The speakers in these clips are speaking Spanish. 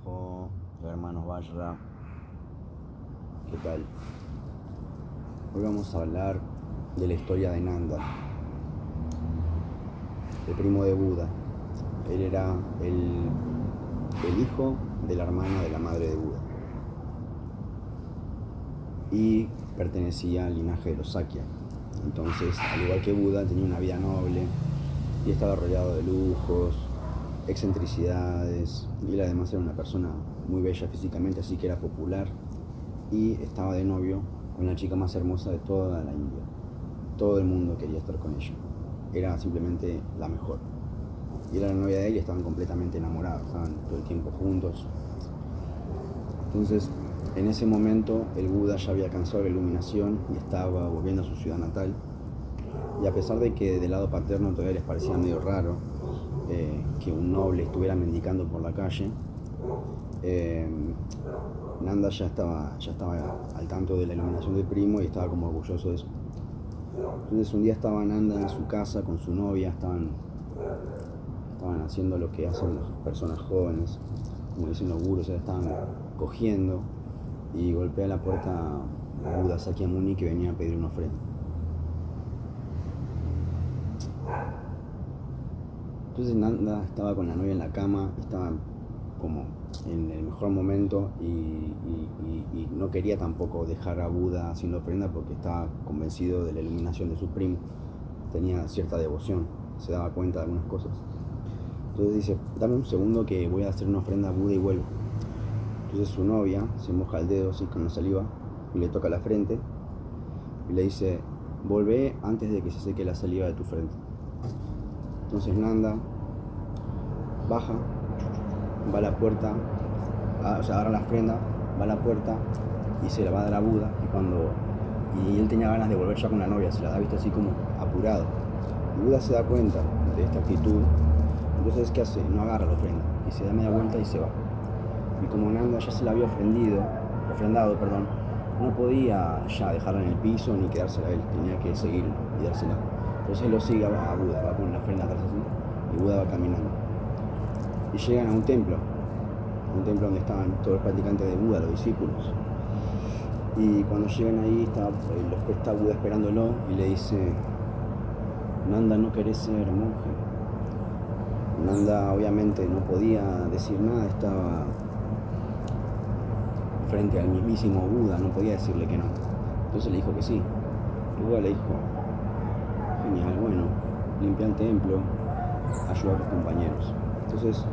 Majo, hermanos Vajra, ¿qué tal? Hoy vamos a hablar de la historia de Nanda, el primo de Buda. Él era el hijo de la hermana de la madre de Buda y pertenecía al linaje de los Sakya. Entonces, al igual que Buda, tenía una vida noble y estaba rodeado de lujos, excentricidades, y él además era una persona muy bella físicamente, así que era popular, y estaba de novio con la chica más hermosa de toda la India. Todo el mundo quería estar con ella, era simplemente la mejor, y era la novia de él y estaban completamente enamorados, estaban todo el tiempo juntos. Entonces, en ese momento el Buda ya había alcanzado la iluminación y estaba volviendo a su ciudad natal, y a pesar de que del lado paterno todavía les parecía medio raro que un noble estuviera mendicando por la calle, Nanda ya estaba al tanto de la iluminación del primo y estaba como orgulloso de eso. Entonces un día estaba Nanda en su casa con su novia, estaban haciendo lo que hacen las personas jóvenes, como dicen los gurús, estaban cogiendo, y golpea la puerta Buda Sakyamuni, que venía a pedir una ofrenda. Entonces Nanda estaba con la novia en la cama, estaba como en el mejor momento y no quería tampoco dejar a Buda haciendo ofrenda porque estaba convencido de la iluminación de su primo, tenía cierta devoción, se daba cuenta de algunas cosas. Entonces dice, dame un segundo que voy a hacer una ofrenda a Buda y vuelvo. Entonces su novia se moja el dedo así con la saliva y le toca la frente y le dice, volvé antes de que se seque la saliva de tu frente. Entonces Nanda baja, va a la puerta, agarra la ofrenda, va a la puerta y se la va a dar a Buda, y él tenía ganas de volver ya con la novia, se la ha visto así como apurado. Y Buda se da cuenta de esta actitud, entonces ¿qué hace? No agarra la ofrenda y se da media vuelta y se va. Y como Nanda ya se la había ofrendado, no podía ya dejarla en el piso ni quedársela a él, tenía que seguir y dársela. Entonces lo sigue a Buda, va con la ofrenda atrás así, y Buda va caminando. Y llegan a un templo donde estaban todos los practicantes de Buda, los discípulos. Y cuando llegan ahí está Buda esperándolo y le dice, Nanda, ¿no querés ser monje? Nanda obviamente no podía decir nada, estaba frente al mismísimo Buda, no podía decirle que no. Entonces le dijo que sí. Y Buda le dijo, genial, bueno, limpia el templo, ayuda a tus compañeros. Entonces,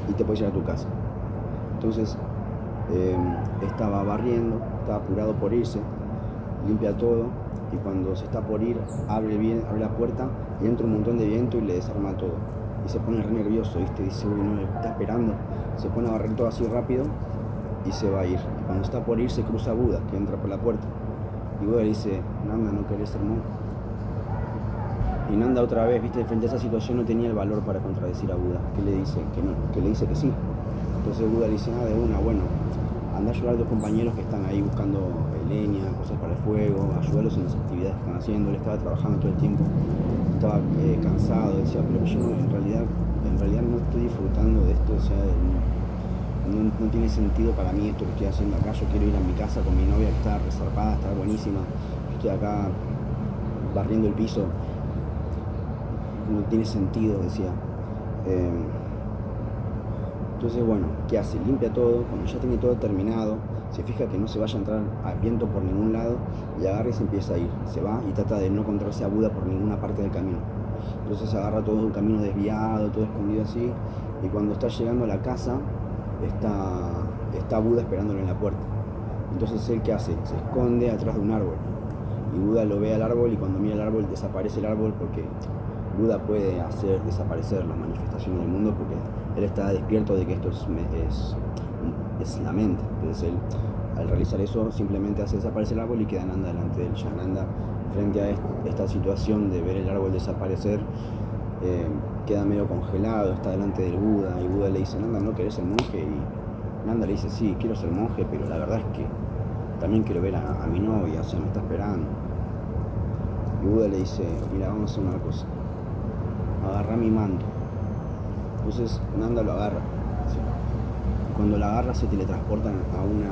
y te puedes ir a tu casa. Entonces, estaba barriendo, estaba apurado por irse, limpia todo, y cuando se está por ir, abre la puerta y entra un montón de viento y le desarma todo. Y se pone re nervioso, ¿viste? Dice, uy, no, está esperando. Se pone a barrer todo así rápido y se va a ir. Y cuando está por ir, se cruza a Buda, que entra por la puerta. Y Buda le dice, Nanda, ¿no querés ser monje? Y Nanda otra vez, ¿viste? Frente a esa situación no tenía el valor para contradecir a Buda, que le dice que no, que le dice que sí. Entonces Buda le dice, de una, bueno, anda a ayudar a tus compañeros que están ahí buscando leña, cosas para el fuego, ayudarlos en las actividades que están haciendo. Él estaba trabajando todo el tiempo, estaba cansado, decía, pero yo en realidad no estoy disfrutando de esto, o sea, no tiene sentido para mí esto que estoy haciendo acá. Yo quiero ir a mi casa con mi novia que está resarpada, está buenísima, yo estoy acá barriendo el piso, no tiene sentido, decía. Entonces, bueno, ¿qué hace? Limpia todo, cuando ya tiene todo terminado, se fija que no se vaya a entrar al viento por ningún lado, y agarra y se empieza a ir. Se va y trata de no encontrarse a Buda por ninguna parte del camino. Entonces agarra todo un camino desviado, todo escondido así, y cuando está llegando a la casa, está Buda esperándolo en la puerta. Entonces él, ¿qué hace? Se esconde atrás de un árbol, y Buda lo ve al árbol, y cuando mira el árbol desaparece el árbol, porque Buda puede hacer desaparecer las manifestaciones del mundo porque él está despierto de que esto es la mente. Entonces él, al realizar eso, simplemente hace desaparecer el árbol y queda Nanda delante de él. Ya Nanda, frente a esta situación de ver el árbol desaparecer, queda medio congelado, está delante del Buda, y Buda le dice, Nanda, ¿no querés ser monje? Y Nanda le dice, sí, quiero ser monje, pero la verdad es que también quiero ver a mi novia, o sea, me está esperando. Y Buda le dice, mira, vamos a hacer una cosa, agarra mi manto. Entonces Nanda lo agarra, ¿sí? Cuando la agarra se teletransportan a una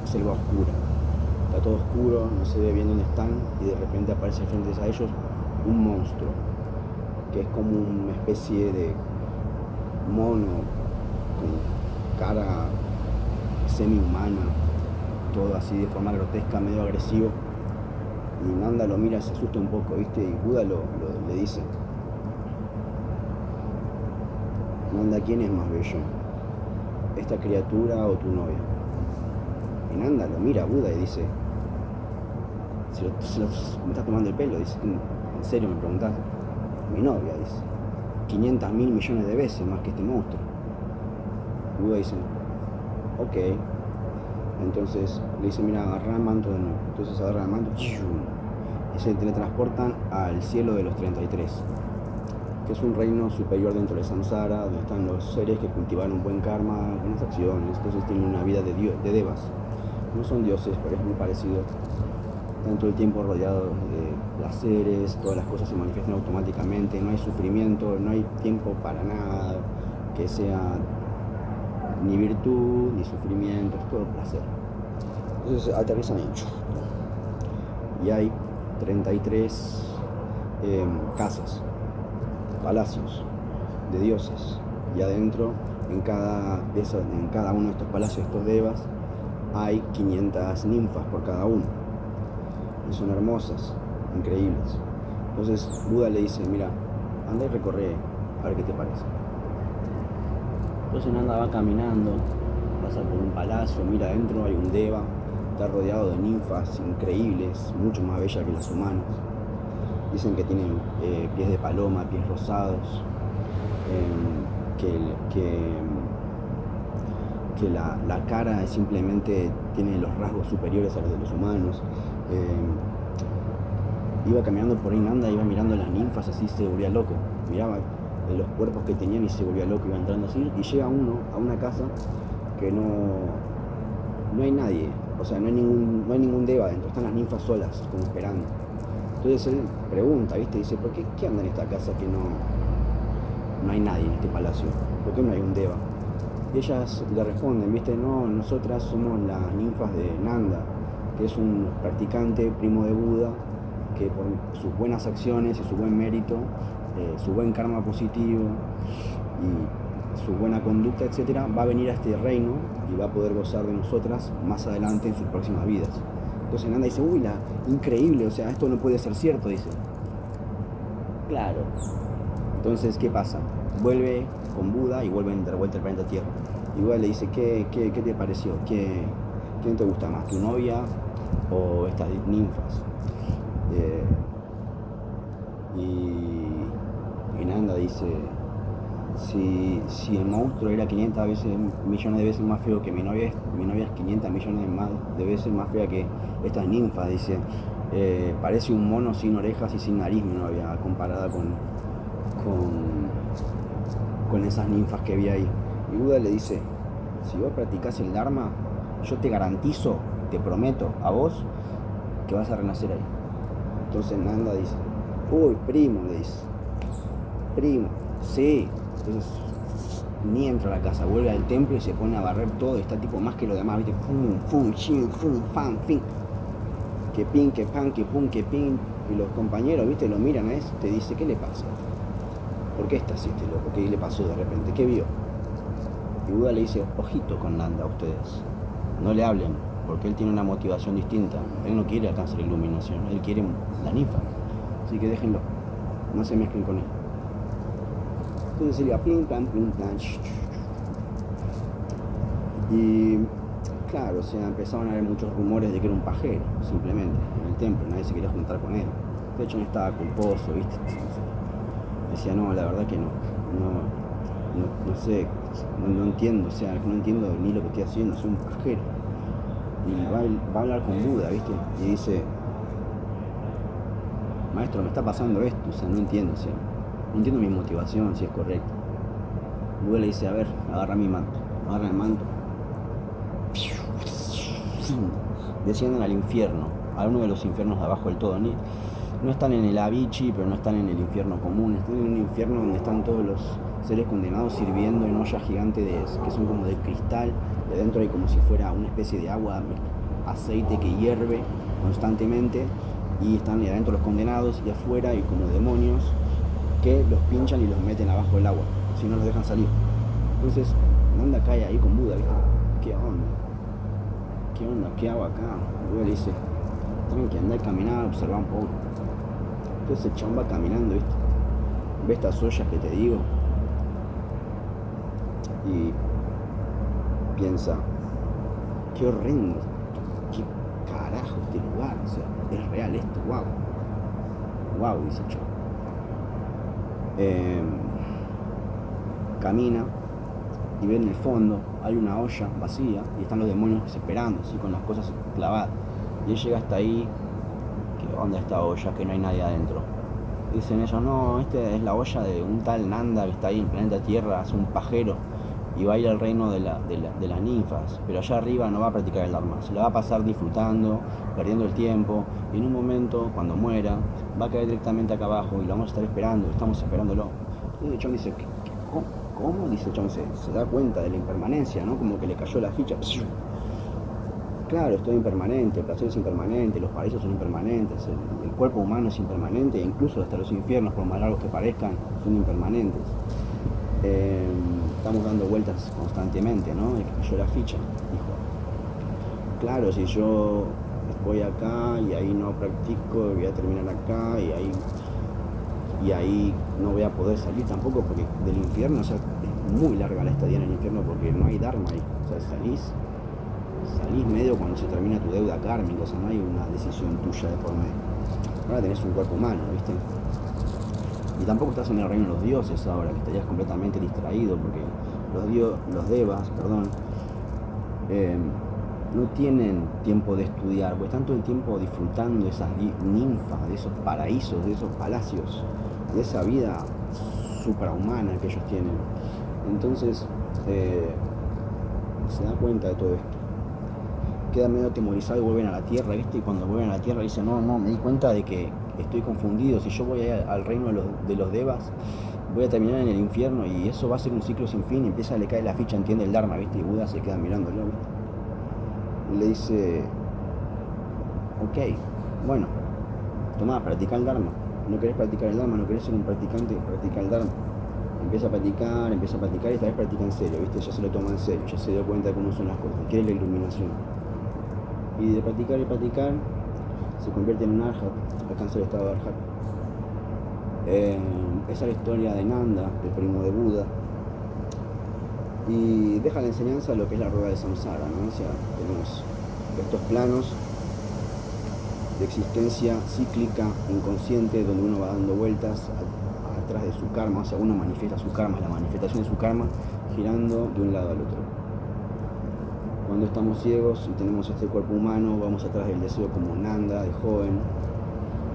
selva oscura. Está todo oscuro, no se ve bien dónde están y de repente aparece frente a ellos un monstruo, que es como una especie de mono con cara semi-humana, todo así de forma grotesca, medio agresivo. Y Nanda lo mira, se asusta un poco, ¿viste? Y Buda le dice: Nanda, ¿quién es más bello? ¿Esta criatura o tu novia? Y Nanda lo mira a Buda y dice: me estás tomando el pelo, dice. ¿En serio me preguntás? Mi novia, dice. 500.000 millones de veces más que este monstruo. Buda dice: ok. Entonces le dice: mira, agarra el manto de nuevo. Entonces agarra el manto y se teletransportan al cielo de los 33, que es un reino superior dentro de Samsara, donde están los seres que cultivaron buen karma, buenas acciones. Entonces tienen una vida de devas. No son dioses, pero es muy parecido. Están todo el tiempo rodeados de placeres, todas las cosas se manifiestan automáticamente, no hay sufrimiento, no hay tiempo para nada que sea ni virtud, ni sufrimiento, es todo placer. Entonces aterrizan y hay 33 casas, palacios de dioses, y adentro en cada uno de estos palacios, estos devas, hay 500 ninfas por cada uno, y son hermosas, increíbles. Entonces Buda le dice: mira, anda y recorre, a ver qué te parece. Entonces Nanda va caminando, pasa por un palacio, mira adentro, hay un deva, está rodeado de ninfas increíbles, mucho más bellas que las humanas. Dicen que tienen pies de paloma, pies rosados, que la cara simplemente tiene los rasgos superiores a los de los humanos. Iba caminando por ahí Nanda, iba mirando las ninfas así, se volvía loco, miraba los cuerpos que tenían y se volvía loco, iba entrando así, y llega uno a una casa que no hay nadie, o sea, no hay ningún deva adentro, están las ninfas solas, como esperando. Entonces él pregunta, ¿viste? Dice: ¿por qué anda en esta casa que no hay nadie en este palacio? ¿Por qué no hay un deva? Y ellas le responden, ¿viste? No, nosotras somos las ninfas de Nanda, que es un practicante primo de Buda, que por sus buenas acciones y su buen mérito, su buen karma positivo y su buena conducta, etcétera, va a venir a este reino y va a poder gozar de nosotras más adelante en sus próximas vidas. Entonces Nanda dice: uy, increíble, o sea, esto no puede ser cierto, dice. Claro. Entonces, ¿qué pasa? Vuelve con Buda y vuelven de vuelta al planeta Tierra. Y Buda le dice: ¿qué te pareció? ¿Quién te gusta más, tu novia o estas ninfas? Y Nanda dice: si el monstruo era 500 millones de veces más feo que mi novia es 500 millones de veces más fea que estas ninfas, dice. Parece un mono sin orejas y sin nariz mi novia, comparada con esas ninfas que vi ahí. Y Buda le dice: si vos practicás el Dharma, yo te garantizo, te prometo a vos, que vas a renacer ahí. Entonces Nanda dice: uy, primo, le dice. Primo, sí. Entonces ni entra a la casa, vuelve al templo y se pone a barrer todo, y está tipo más que lo demás, ¿viste? Fum, fum, chin, fum, fan, fin. Que pin, que pan, que pum, que pin. Y los compañeros, ¿viste? Lo miran a eso, te dice: ¿qué le pasa? ¿Por qué está así este loco? ¿Qué le pasó de repente? ¿Qué vio? Y Buda le dice: ojito con Nanda a ustedes, no le hablen, porque él tiene una motivación distinta. Él no quiere alcanzar la iluminación, él quiere la ninfa. Así que déjenlo, no se mezclen con él. Entonces él iba plin, plan, plan. Y claro, o sea, empezaban a haber muchos rumores de que era un pajero, simplemente, en el templo, nadie se quería juntar con él. De hecho, no estaba culposo, ¿viste? Decía: no, la verdad que no sé, no entiendo, o sea, no entiendo ni lo que estoy haciendo, soy un pajero. Y va a hablar con Buda, ¿viste? Y dice: maestro, me está pasando esto, o sea, no entiendo, o sea, no entiendo mi motivación, si es correcta. Buda le dice: a ver, agarra mi manto. Agarra el manto, descienden al infierno, a uno de los infiernos de abajo del todo. No están en el Avicii, pero no están en el infierno común, están en un infierno donde están todos los seres condenados sirviendo en ollas gigantes que son como de cristal, de dentro hay como si fuera una especie de agua, aceite que hierve constantemente, y están adentro los condenados, y afuera hay como demonios que los pinchan y los meten abajo del agua, si no los dejan salir. Entonces Nanda cae ahí con Buda, ¿viste? ¿Qué onda? ¿Qué hago acá? Buda le dice, tranqui, andá a caminar, observa un poco. Entonces el chabón va caminando, ¿viste? Ve estas ollas que te digo y piensa, qué horrendo, qué carajo este lugar, o sea, es real esto, wow, dice el chabón. Camina y ve en el fondo hay una olla vacía y están los demonios esperando, así con las cosas clavadas. Y él llega hasta ahí, ¿qué onda esta olla? Que no hay nadie adentro. Dicen ellos, no, esta es la olla de un tal Nanda que está ahí en el planeta Tierra, es un pajero y va a ir al reino de las ninfas, pero allá arriba no va a practicar el Dharma, se la va a pasar disfrutando, perdiendo el tiempo, y en un momento, cuando muera, va a caer directamente acá abajo y lo vamos a estar esperando, estamos esperándolo. Y el chabón dice, ¿cómo? Dice el chabón, se da cuenta de la impermanencia, ¿no? Como que le cayó la ficha. Claro, esto es impermanente, el placer es impermanente, los paraísos son impermanentes, el cuerpo humano es impermanente, e incluso hasta los infiernos, por más largos que parezcan, son impermanentes. Estamos dando vueltas constantemente, ¿no? Le cayó la ficha, dijo. Claro, si yo voy acá y ahí no practico, voy a terminar acá y ahí no voy a poder salir tampoco, porque del infierno, o sea, es muy larga la estadía en el infierno porque no hay Dharma ahí, o sea, salís medio cuando se termina tu deuda kármica, o sea, no hay una decisión tuya de por medio. Ahora tenés un cuerpo humano, ¿viste? Y tampoco estás en el reino de los dioses ahora, que estarías completamente distraído, porque los devas, no tienen tiempo de estudiar, porque están todo el tiempo disfrutando de esas ninfas, de esos paraísos, de esos palacios, de esa vida suprahumana que ellos tienen. Entonces se da cuenta de todo esto, queda medio atemorizado y vuelven a la tierra, ¿viste? Y cuando vuelven a la tierra dicen, no, me di cuenta de que estoy confundido, si yo voy al reino de los devas, voy a terminar en el infierno y eso va a ser un ciclo sin fin, y le cae la ficha, entiende el Dharma, ¿viste? Y Buda se queda mirándolo, ¿viste? Y le dice, ok, bueno, tomá, practica el Dharma. ¿No querés practicar el Dharma? ¿No querés ser un practicante? Practica el Dharma. Empieza a practicar y esta vez practica en serio, ¿viste? Ya se lo toma en serio, ya se dio cuenta de cómo son las cosas, quiere la iluminación. Y de practicar se convierte en un arhat, alcanza el estado de arhat. Esa es la historia de Nanda, el primo de Buda, y deja la enseñanza de lo que es la rueda de samsara, ¿no? O sea, tenemos estos planos de existencia cíclica, inconsciente, donde uno va dando vueltas atrás de su karma, o sea, uno manifiesta su karma, la manifestación de su karma, girando de un lado al otro. Cuando estamos ciegos y tenemos este cuerpo humano, vamos atrás del deseo como Nanda, de joven.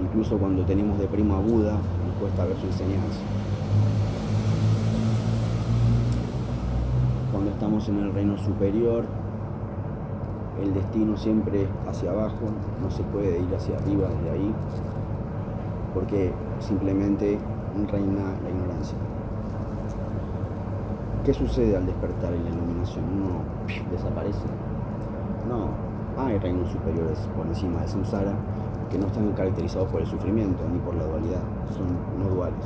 Incluso cuando tenemos de primo a Buda, nos cuesta ver su enseñanza. Cuando estamos en el reino superior, el destino siempre es hacia abajo, no se puede ir hacia arriba desde ahí, porque simplemente reina la ignorancia. ¿Qué sucede al despertar en la iluminación? Uno desaparece. No, hay reinos superiores por encima de samsara que no están caracterizados por el sufrimiento ni por la dualidad, son no duales,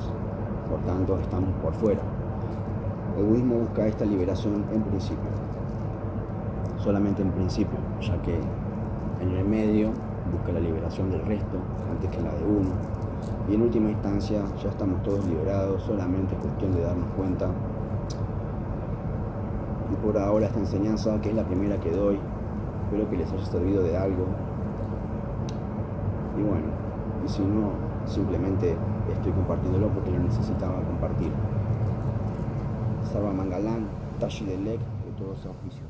por tanto están por fuera. El budismo busca esta liberación en principio, solamente en principio, ya que en el medio busca la liberación del resto antes que la de uno, y en última instancia ya estamos todos liberados, solamente es cuestión de darnos cuenta. Y por ahora esta enseñanza, que es la primera que doy, espero que les haya servido de algo. Y bueno, y si no, simplemente estoy compartiéndolo porque lo necesitaba compartir. Sarva Mangalam, Tashi Delek, de todos auspicios.